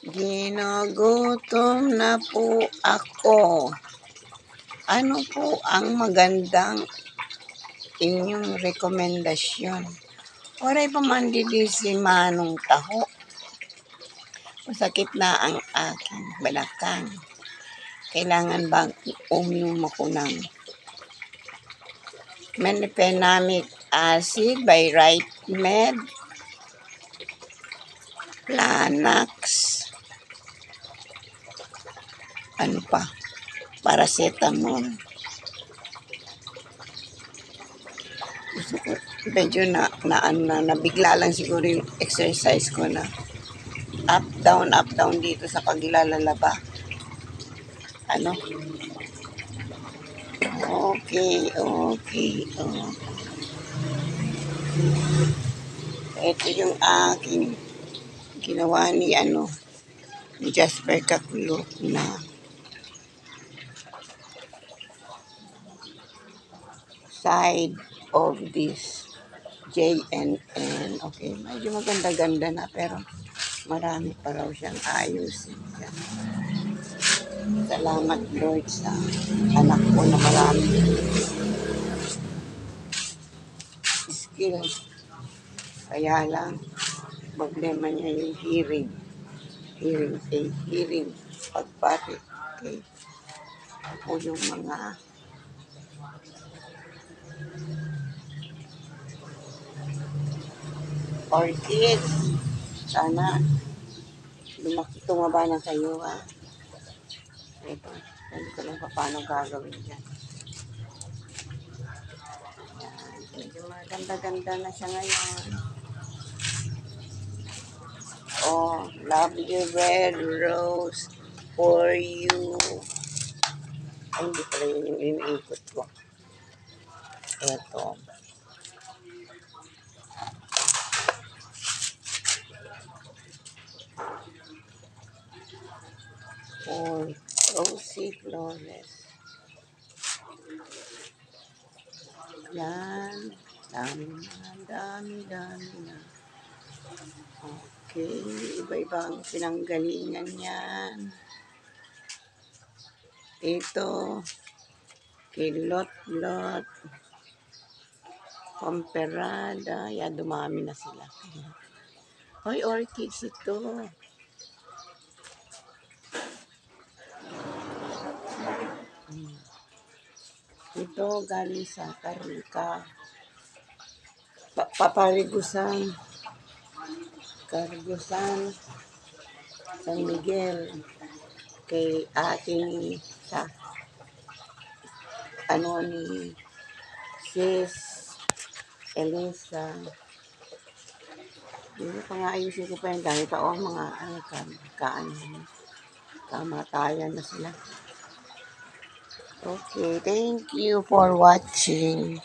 Ginugutom na po ako. Ano po ang magandang inyong rekomendasyon? Oray pa man di si Manong Taho. Masakit na ang aking balakang. Kailangan bang uminom ako ng mefenamic acid by Right Med, Planax, ano pa, paracetamol. Gusto ko, medyo nabigla lang siguro yung exercise ko na up, down dito sa paglalaba. Ano? Okay. Ito yung aking ginawa ni Jasper Kakulo na side of this JNN. Okay, medyo maganda-ganda na pero marami pa raw siyang ayusin. Salamat Lord sa anak ko na marami skills. Kaya lang, problema niya yung hearing aid, pagpati. Okay. O yung mga orchids. Sana tumaba na kayo ha. Ito, hindi ko lang paano gagawin dyan. Yan, medyo maganda-ganda na siya ngayon. Oh, lovely red rose for you. Ay, hindi pala yun yung iniikot ko. Ito. For Rosy Flores. Yan. Dami na. Okay. Iba-ibang pinanggalingan yan. Ito. Kilot-lot. Pamperada. Yan, dumami na sila. Hoy, orchids ito. Ito galing sa Karika. Paparigusan. Karigusan. San Miguel. Kay ating sa ni Sis Elisa. Hindi pa nga ayusin ko pa yung dahil pa mga kamatayan na sila. Okay, thank you for watching.